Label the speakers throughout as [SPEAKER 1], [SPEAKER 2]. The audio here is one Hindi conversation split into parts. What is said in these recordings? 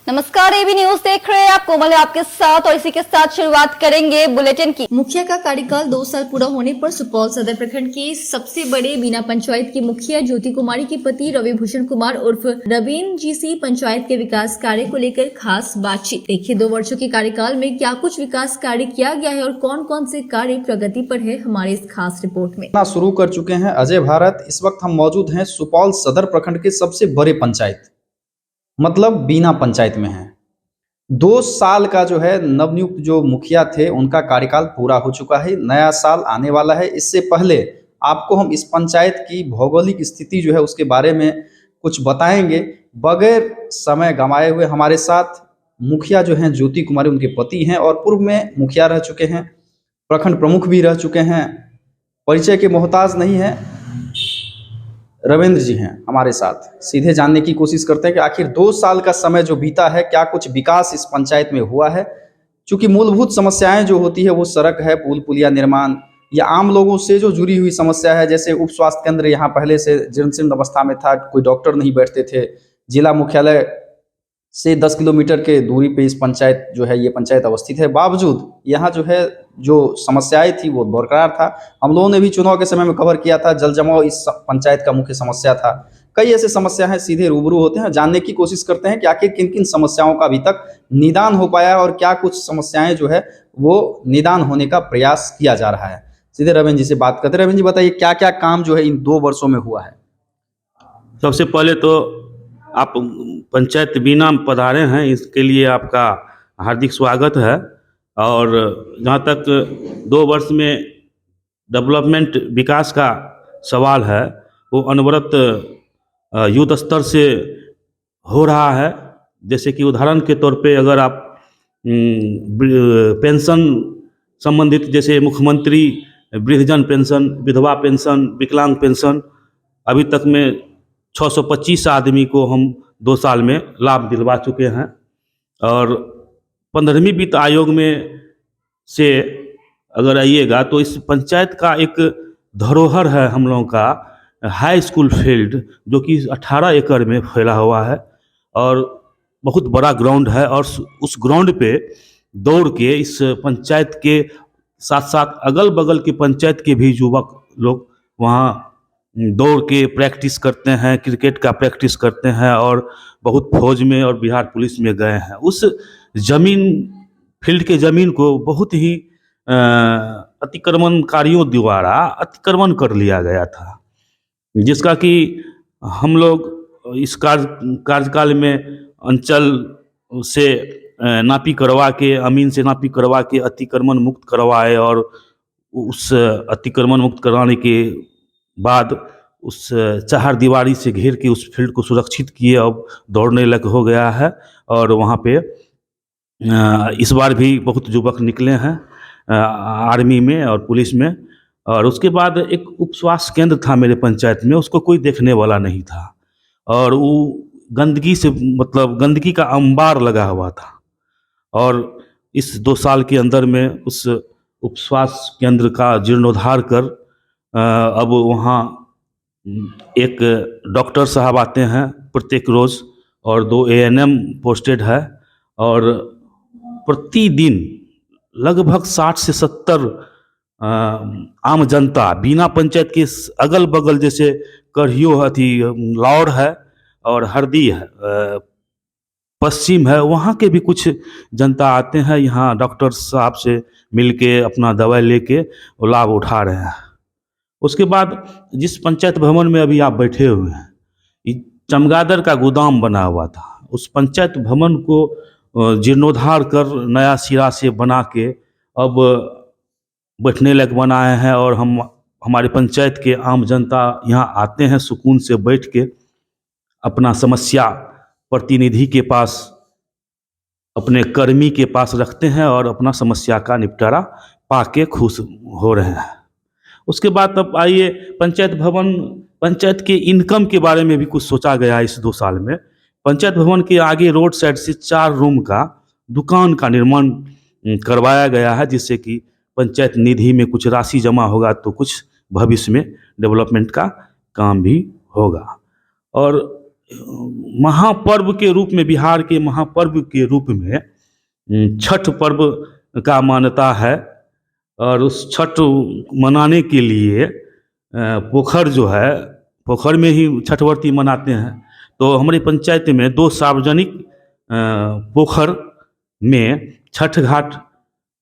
[SPEAKER 1] नमस्कार, एबी न्यूज देख रहे हैं आप। कोमल है आपके साथ और इसी के साथ शुरुआत करेंगे बुलेटिन की। मुखिया का कार्यकाल 2 साल पूरा होने पर सुपौल सदर प्रखंड के सबसे बड़े बीना पंचायत की मुखिया ज्योति कुमारी के पति रवि भूषण कुमार उर्फ रवीन जी सी पंचायत के विकास कार्य को लेकर खास बातचीत। देखिए 2 वर्षों के कार्यकाल में क्या कुछ विकास कार्य किया गया है और कौन कौन से कार्य प्रगति पर है, हमारे इस खास रिपोर्ट में
[SPEAKER 2] शुरू कर चुके हैं अजय भारत। इस वक्त हम मौजूद हैं सुपौल सदर प्रखंड के सबसे बड़े पंचायत मतलब बीना पंचायत में है। 2 साल का जो है नवनियुक्त जो मुखिया थे उनका कार्यकाल पूरा हो चुका है। नया साल आने वाला है। इससे पहले आपको हम इस पंचायत की भौगोलिक स्थिति जो है उसके बारे में कुछ बताएंगे। बगैर समय गंवाए हुए हमारे साथ मुखिया जो हैं ज्योति कुमारी, उनके पति हैं और पूर्व में मुखिया रह चुके हैं, प्रखंड प्रमुख भी रह चुके हैं, परिचय के मोहताज नहीं है। रविंद्र जी हैं हमारे साथ। सीधे जानने की कोशिश करते हैं कि आखिर 2 साल का समय जो बीता है क्या कुछ विकास इस पंचायत में हुआ है। क्योंकि मूलभूत समस्याएं जो होती है वो सड़क है, पुल पुलिया निर्माण या आम लोगों से जो जुड़ी हुई समस्या है, जैसे उप स्वास्थ्य केंद्र यहाँ पहले से जीर्ण अवस्था में था, कोई डॉक्टर नहीं बैठते थे। जिला मुख्यालय से 10 किलोमीटर के दूरी पे इस पंचायत जो है ये पंचायत अवस्थित है। बावजूद यहाँ जो है जो समस्याएं थी वो बरकरार था। हम लोगों ने भी चुनाव के समय में कवर किया था। जल जमाव इस पंचायत का मुख्य समस्या था। कई ऐसे समस्या हैं, सीधे रूबरू होते हैं, जानने की कोशिश करते हैं कि आखिर किन किन समस्याओं का अभी तक निदान हो पाया है और क्या कुछ समस्याएं जो है वो निदान होने का प्रयास किया जा रहा है। सीधे रविंद्र जी से बात करते हैं। रविंद्र जी बताइए क्या क्या काम जो है इन 2 वर्षों में हुआ है।
[SPEAKER 3] सबसे पहले तो आप पंचायत बीना में पधारे हैं, इसके लिए आपका हार्दिक स्वागत है। और जहाँ तक 2 वर्ष में डेवलपमेंट विकास का सवाल है वो अनवरत युद्ध स्तर से हो रहा है। जैसे कि उदाहरण के तौर पे अगर आप पेंशन संबंधित, जैसे मुख्यमंत्री वृद्धजन पेंशन, विधवा पेंशन, विकलांग पेंशन, अभी तक में 625 आदमी को हम 2 साल में लाभ दिलवा चुके हैं। और 15वीं वित्त आयोग में से अगर आइएगा तो इस पंचायत का एक धरोहर है हम लोगों का हाई स्कूल फील्ड, जो कि 18 एकड़ में फैला हुआ है और बहुत बड़ा ग्राउंड है। और उस ग्राउंड पे दौड़ के इस पंचायत के साथ साथ अगल बगल के पंचायत के भी युवक लोग वहाँ दौड़ के प्रैक्टिस करते हैं, क्रिकेट का प्रैक्टिस करते हैं और बहुत फौज में और बिहार पुलिस में गए हैं। उस जमीन, फील्ड के ज़मीन को बहुत ही अतिक्रमणकारियों द्वारा अतिक्रमण कर लिया गया था, जिसका कि हम लोग इस कार्यकाल में अंचल से नापी करवा के, अमीन से नापी करवा के अतिक्रमण मुक्त करवाए और उस अतिक्रमण मुक्त करवाने के बाद उस चार दीवारी से घेर के उस फील्ड को सुरक्षित किए। अब दौड़ने लग हो गया है और वहाँ पे इस बार भी बहुत युवक निकले हैं आर्मी में और पुलिस में। और उसके बाद एक उप स्वास्थ्य केंद्र था मेरे पंचायत में, उसको कोई देखने वाला नहीं था और वो गंदगी से, मतलब गंदगी का अंबार लगा हुआ था। और इस 2 साल के अंदर में उस उप स्वास्थ्य केंद्र का जीर्णोद्धार कर अब वहाँ एक डॉक्टर साहब आते हैं प्रत्येक रोज़ और 2 ANM पोस्टेड है। और प्रतिदिन लगभग 60 से 70 आम जनता बीना पंचायत के अगल बगल, जैसे कढ़ियो लौड़ है और हरदी है, पश्चिम है, वहाँ के भी कुछ जनता आते हैं यहाँ डॉक्टर साहब से मिल के अपना दवाई लेके लाभ उठा रहे हैं। उसके बाद जिस पंचायत भवन में अभी आप बैठे हुए हैं, ये चमगादड़ का गोदाम बना हुआ था। उस पंचायत भवन को जीर्णोद्धार कर नया सिरा से बना के अब बैठने लायक बनाए हैं और हमारे पंचायत के आम जनता यहाँ आते हैं, सुकून से बैठ के अपना समस्या प्रतिनिधि के पास, अपने कर्मी के पास रखते हैं और अपना समस्या का निपटारा पाके खुश हो रहे हैं। उसके बाद तब आइए पंचायत भवन, पंचायत के इनकम के बारे में भी कुछ सोचा गया इस 2 साल में। पंचायत भवन के आगे रोड साइड से 4 रूम का दुकान का निर्माण करवाया गया है, जिससे कि पंचायत निधि में कुछ राशि जमा होगा तो कुछ भविष्य में डेवलपमेंट का काम भी होगा। और महापर्व के रूप में, बिहार के महापर्व के रूप में छठ पर्व का मान्यता है। और उस छठ मनाने के लिए पोखर जो है, पोखर में ही छठ व्रती मनाते हैं। तो हमारी पंचायत में 2 सार्वजनिक पोखर में छठ घाट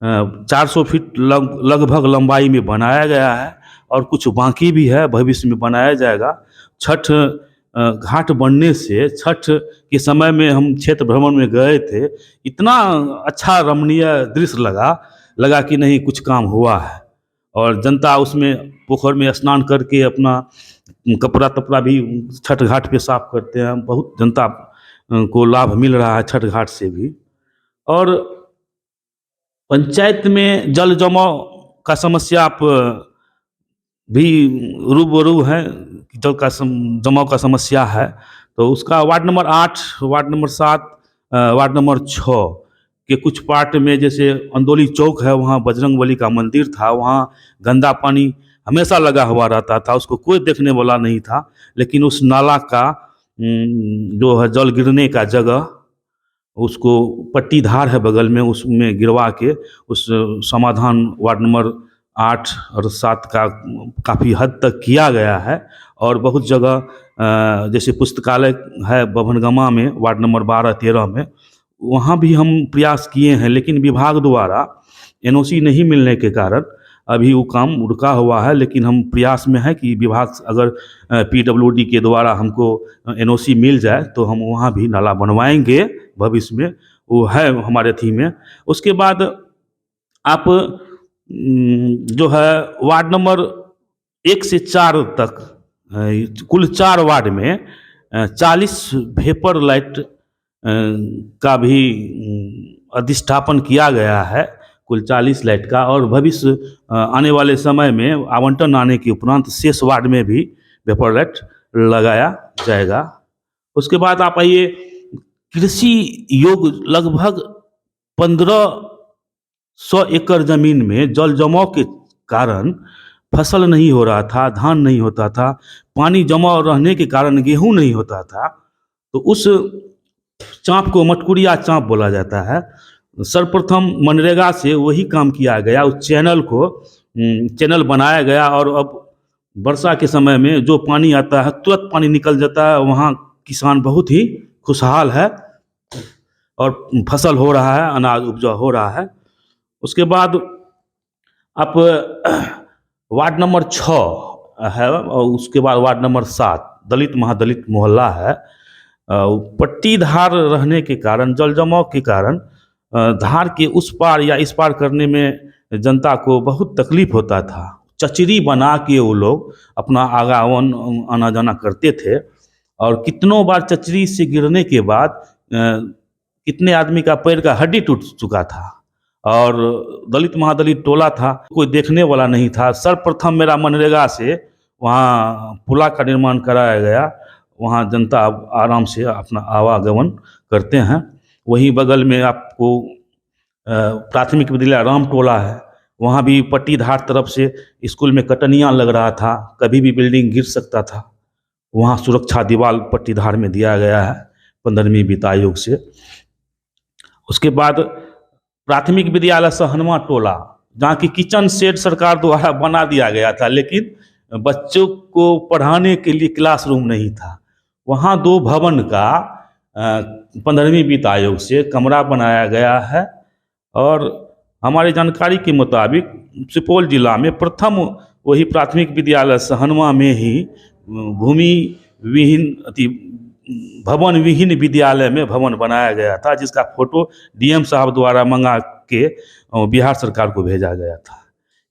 [SPEAKER 3] 400 फीट लगभग लंबाई में बनाया गया है, और कुछ बाकी भी है, भविष्य में बनाया जाएगा। छठ घाट बनने से छठ के समय में हम क्षेत्र भ्रमण में गए थे, इतना अच्छा रमणीय दृश्य लगा कि नहीं कुछ काम हुआ है। और जनता उसमें पोखर में स्नान करके अपना कपड़ा भी छठ घाट पे साफ करते हैं। बहुत जनता को लाभ मिल रहा है छठ घाट से भी। और पंचायत में जल जमाव का समस्या आप भी रूबरू हैं, जल का जमाव का समस्या है। तो उसका ward number 8, ward number 7, ward number 6 के कुछ पार्ट में, जैसे अंदोली चौक है, वहाँ बजरंगबली का मंदिर था, वहाँ गंदा पानी हमेशा लगा हुआ रहता था, उसको कोई देखने वाला नहीं था। लेकिन उस नाला का जो है जल गिरने का जगह, उसको पट्टी धार है बगल में, उसमें गिरवा के उस समाधान वार्ड नंबर 8 और 7 का काफ़ी हद तक किया गया है। और बहुत जगह जैसे पुस्तकालय है बभनगमा में, वार्ड नंबर 12-13 में, वहाँ भी हम प्रयास किए हैं, लेकिन विभाग द्वारा एनओसी नहीं मिलने के कारण अभी वो काम रुका हुआ है। लेकिन हम प्रयास में है कि विभाग अगर पीडब्ल्यूडी के द्वारा हमको एनओसी मिल जाए तो हम वहाँ भी नाला बनवाएंगे भविष्य में, वो है हमारे थी में। उसके बाद आप जो है वार्ड नंबर 1 से 4 तक कुल 4 वार्ड में 40 वेपर लाइट का भी अधिष्ठापन किया गया है, कुल 40 लाइट का। और भविष्य आने वाले समय में आवंटन आने के उपरांत शेष वार्ड में भी वेपर लाइट लगाया जाएगा। उसके बाद आप आइए, कृषि योग लगभग 1500 एकड़ जमीन में जल जमाव के कारण फसल नहीं हो रहा था, धान नहीं होता था, पानी जमा रहने के कारण गेहूं नहीं होता था। तो उस चाँप को मटकुरिया चाँप बोला जाता है। सर्वप्रथम मनरेगा से वही काम किया गया, उस चैनल बनाया गया। और अब वर्षा के समय में जो पानी आता है तुरंत पानी निकल जाता है, वहाँ किसान बहुत ही खुशहाल है और फसल हो रहा है, अनाज उपजा हो रहा है। उसके बाद आप वार्ड नंबर 6 है, और उसके बाद वार्ड नंबर 7 दलित महादलित मोहल्ला है। पट्टी धार रहने के कारण, जल जमाव के कारण धार के उस पार या इस पार करने में जनता को बहुत तकलीफ होता था। चचरी बना के वो लोग अपना आगावन आना जाना करते थे, और कितनों बार चचरी से गिरने के बाद कितने आदमी का पैर का हड्डी टूट चुका था। और दलित महादलित टोला था, कोई देखने वाला नहीं था। सर्वप्रथम मेरा मनरेगा से वहाँ पुला का निर्माण कराया गया, वहाँ जनता अब आराम से अपना आवागमन करते हैं। वहीं बगल में आपको प्राथमिक विद्यालय राम टोला है, वहाँ भी पट्टीधार तरफ से स्कूल में कटनियाँ लग रहा था, कभी भी बिल्डिंग गिर सकता था। वहाँ सुरक्षा दीवार पट्टीधार में दिया गया है 15वीं वित्त आयोग से। उसके बाद प्राथमिक विद्यालय सहनवा टोला, जहाँ की किचन सेट सरकार द्वारा बना दिया गया था, लेकिन बच्चों को पढ़ाने के लिए क्लासरूम नहीं था। वहाँ 2 भवन का 15वीं वित्त आयोग से कमरा बनाया गया है। और हमारी जानकारी के मुताबिक सुपौल जिला में प्रथम वही प्राथमिक विद्यालय सहनवा में ही भूमि विहीन भवन विहीन विद्यालय में भवन बनाया गया था, जिसका फोटो डीएम साहब द्वारा मंगा के बिहार सरकार को भेजा गया था।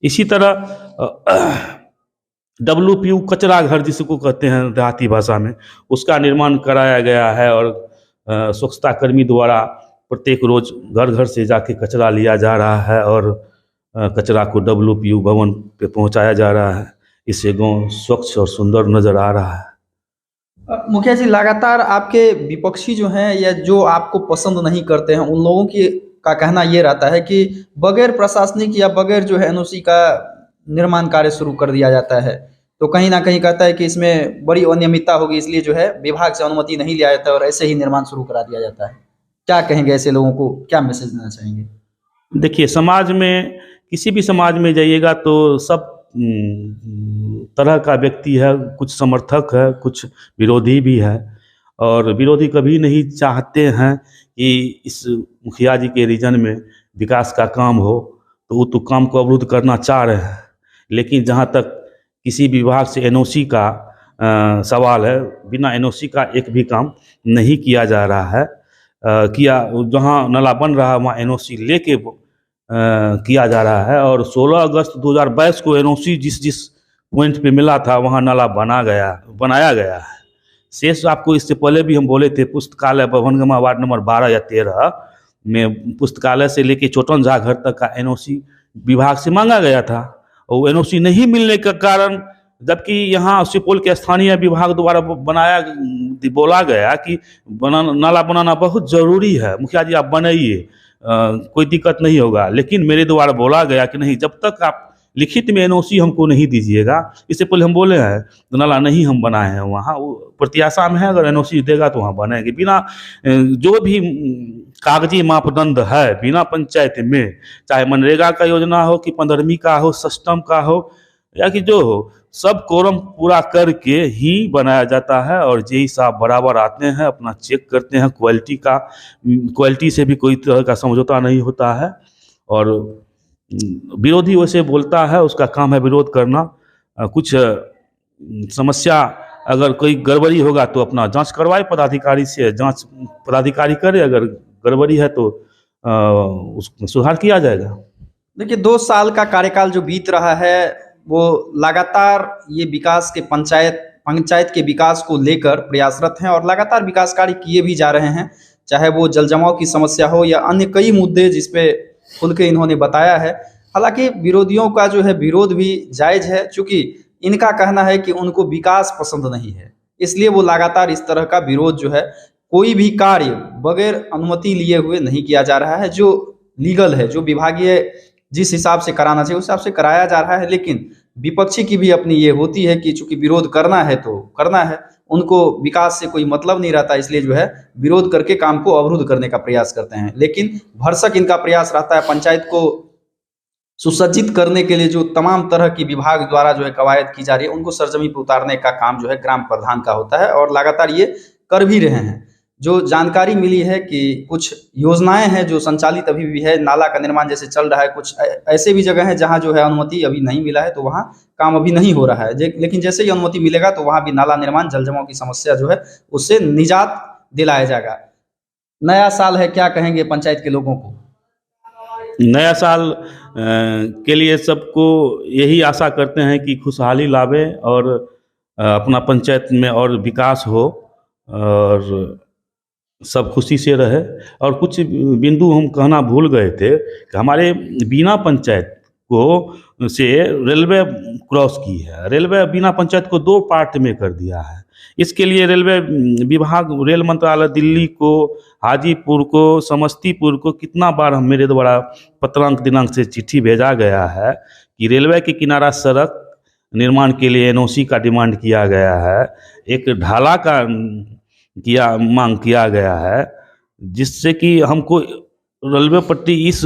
[SPEAKER 3] इसी तरह WPU कचरा घर जिसको कहते हैं देहाती भाषा में, उसका निर्माण कराया गया है। और स्वच्छता कर्मी द्वारा प्रत्येक रोज घर घर से जाके कचरा लिया जा रहा है और कचरा को WPU भवन पे पहुंचाया जा रहा है। इससे गांव स्वच्छ और सुंदर नज़र आ रहा है।
[SPEAKER 2] मुखिया जी, लगातार आपके विपक्षी जो हैं या जो आपको पसंद नहीं करते हैं, उन लोगों की का कहना ये रहता है कि बगैर प्रशासनिक या बगैर जो है एनओसी का निर्माण कार्य शुरू कर दिया जाता है। तो कहीं ना कहीं कहता है कि इसमें बड़ी अनियमितता होगी, इसलिए जो है विभाग से अनुमति नहीं लिया जाता और ऐसे ही निर्माण शुरू करा दिया जाता है। क्या कहेंगे ऐसे लोगों को, क्या मैसेज देना चाहेंगे?
[SPEAKER 3] देखिए, समाज में किसी भी समाज में जाइएगा तो सब तरह का व्यक्ति है, कुछ समर्थक है, कुछ विरोधी भी है। और विरोधी कभी नहीं चाहते हैं कि इस मुखिया जी के रीजन में विकास का काम हो, तो वो तो काम को अवरुद्ध करना चाह रहे हैं। लेकिन जहाँ तक किसी विभाग से एनओसी का सवाल है, बिना एनओसी का एक भी काम नहीं किया जा रहा है। किया जहाँ नाला बन रहा है वहाँ एनओसी लेके किया जा रहा है। और 16 अगस्त 2022 को एनओसी जिस पॉइंट पे मिला था वहाँ नाला बनाया गया है। शेष आपको इससे पहले भी हम बोले थे, पुस्तकालय भवनगमा वार्ड नंबर 12 या 13 में पुस्तकालय से लेके चोटन झा घर तक का एनओसी विभाग से मांगा गया था, और एनओसी नहीं मिलने का कारण, जबकि यहाँ सुपौल के स्थानीय विभाग द्वारा बोला गया कि नाला बनाना बहुत ज़रूरी है, मुखिया जी आप बनाइए, कोई दिक्कत नहीं होगा। लेकिन मेरे द्वारा बोला गया कि नहीं, जब तक आप लिखित में एनओसी हमको नहीं दीजिएगा, इससे पहले हम बोले हैं तो नाला नहीं हम बनाए हैं वहाँ, वो प्रत्याशा में है, अगर एनओसी देगा तो वहाँ बनाएंगे। बिना जो भी कागजी मापदंड है, बिना पंचायत में, चाहे मनरेगा का योजना हो कि 15वीं का हो, सिस्टम का हो या कि जो हो, सब कोरम पूरा करके ही बनाया जाता है। और जेई साहब बराबर आते हैं, अपना चेक करते हैं क्वालिटी से भी कोई तरह का समझौता नहीं होता है। और विरोधी वैसे बोलता है, उसका काम है विरोध करना। कुछ समस्या अगर कोई गड़बड़ी होगा तो अपना जांच करवाए पदाधिकारी से, जांच पदाधिकारी करे, अगर गड़बड़ी है तो उसमें सुधार किया जाएगा।
[SPEAKER 2] देखिए, 2 साल का कार्यकाल जो बीत रहा है वो लगातार ये विकास के पंचायत के विकास को लेकर प्रयासरत हैं और लगातार विकास कार्य किए भी जा रहे हैं, चाहे वो जल जमाव की समस्या हो या अन्य कई मुद्दे जिस पे खुल के इन्होंने बताया है। हालांकि विरोधियों का जो है विरोध भी जायज़ है, चूँकि इनका कहना है कि उनको विकास पसंद नहीं है, इसलिए वो लगातार इस तरह का विरोध जो है, कोई भी कार्य बगैर अनुमति लिए हुए नहीं किया जा रहा है। जो लीगल है, जो विभागीय जिस हिसाब से कराना चाहिए उस हिसाब से कराया जा रहा है। लेकिन विपक्षी की भी अपनी ये होती है कि चूंकि विरोध करना है तो करना है, उनको विकास से कोई मतलब नहीं रहता, इसलिए जो है विरोध करके काम को अवरुद्ध करने का प्रयास करते हैं। लेकिन भरसक इनका प्रयास रहता है पंचायत को सुसज्जित करने के लिए जो तमाम तरह की विभाग द्वारा जो है कवायद की जा रही है, उनको सरजमी पर उतारने का काम जो है ग्राम प्रधान का होता है और लगातार ये कर भी रहे हैं। जो जानकारी मिली है कि कुछ योजनाएं हैं जो संचालित अभी भी है, नाला का निर्माण जैसे चल रहा है, कुछ ऐसे भी जगह है जहां जो है अनुमति अभी नहीं मिला है, तो वहां काम अभी नहीं हो रहा है। लेकिन जैसे ही अनुमति मिलेगा तो वहां भी नाला निर्माण, जल जमाव की समस्या जो है उससे निजात दिलाया जाएगा। नया साल है, क्या कहेंगे पंचायत के लोगों को?
[SPEAKER 3] नया साल के लिए सबको यही आशा करते हैं कि खुशहाली लावे और अपना पंचायत में और विकास हो और सब खुशी से रहे। और कुछ बिंदु हम कहना भूल गए थे कि हमारे बीना पंचायत को से रेलवे क्रॉस की है। रेलवे बीना पंचायत को 2 पार्ट में कर दिया है। इसके लिए रेलवे विभाग, रेल मंत्रालय दिल्ली को, हाजीपुर को, समस्तीपुर को कितना बार मेरे द्वारा पत्रांक दिनांक से चिट्ठी भेजा गया है कि रेलवे के किनारा सड़क निर्माण के लिए एनओसी का डिमांड किया गया है, एक ढाला का मांग किया गया है, जिससे कि हमको रेलवे पट्टी इस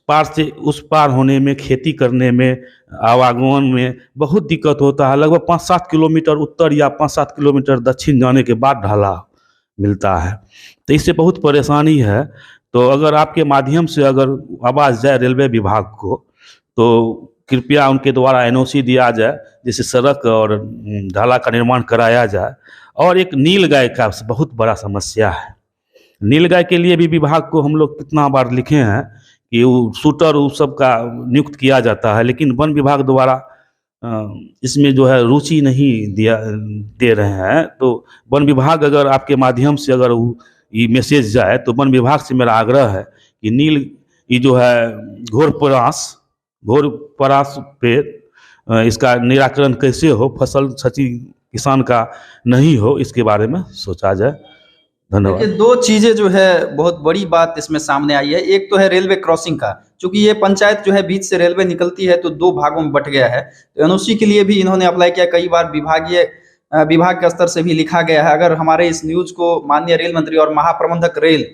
[SPEAKER 3] पार से उस पार होने में, खेती करने में, आवागमन में बहुत दिक्कत होता है। लगभग 5-7 किलोमीटर उत्तर या 5-7 किलोमीटर दक्षिण जाने के बाद ढाला मिलता है, तो इससे बहुत परेशानी है। तो अगर आपके माध्यम से अगर आवाज़ जाए रेलवे विभाग को, तो कृपया उनके द्वारा एनओसी दिया जाए, जैसे सड़क और ढाला का निर्माण कराया जाए। और एक नीलगाय का बहुत बड़ा समस्या है। नीलगाय के लिए भी विभाग को हम लोग कितना बार लिखे हैं कि वो शूटर उस सब का नियुक्त किया जाता है, लेकिन वन विभाग द्वारा इसमें जो है रुचि नहीं दे रहे हैं। तो वन विभाग, अगर आपके माध्यम से अगर ये मैसेज जाए, तो वन विभाग से मेरा आग्रह है कि ये जो है घोर परास पे इसका निराकरण कैसे हो, फसल क्षति किसान का नहीं हो, इसके बारे में सोचा जाए। धन्यवाद।
[SPEAKER 2] 2 चीज़ें जो है बहुत बड़ी बात इसमें सामने आई है। एक तो है रेलवे क्रॉसिंग का, चूंकि ये पंचायत जो है बीच से रेलवे निकलती है तो 2 भागों में बट गया है, तो एनओसी के लिए भी इन्होंने अप्लाई किया। कई बार विभाग के स्तर से भी लिखा गया है। अगर हमारे इस न्यूज को माननीय रेल मंत्री और महाप्रबंधक रेल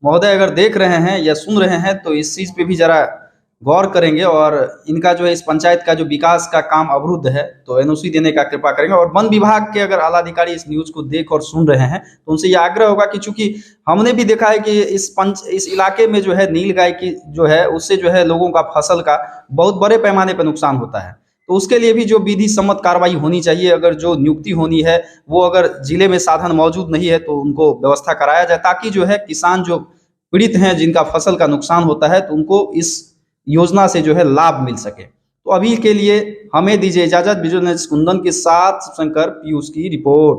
[SPEAKER 2] महोदय अगर देख रहे हैं या सुन रहे हैं तो इस चीज पे भी जरा गौर करेंगे और इनका जो है इस पंचायत का जो विकास का काम अवरुद्ध है तो एनओसी देने का कृपा करेंगे। और वन विभाग के अगर आला अधिकारी इस न्यूज को देख और सुन रहे हैं तो उनसे यह आग्रह होगा कि चूंकि हमने भी देखा है कि इस इलाके में जो है नीलगाय की जो है उससे जो है लोगों का फसल का बहुत बड़े पैमाने पर नुकसान होता है, तो उसके लिए भी जो विधि सम्मत कार्रवाई होनी चाहिए, अगर जो नियुक्ति होनी है वो अगर जिले में साधन मौजूद नहीं है तो उनको व्यवस्था कराया जाए, ताकि जो है किसान जो पीड़ित हैं जिनका फसल का नुकसान होता है तो उनको इस योजना से जो है लाभ मिल सके। तो अभी के लिए हमें दीजिए इजाजत। विजुअल कुंदन के साथ शंकर पीयूष की रिपोर्ट।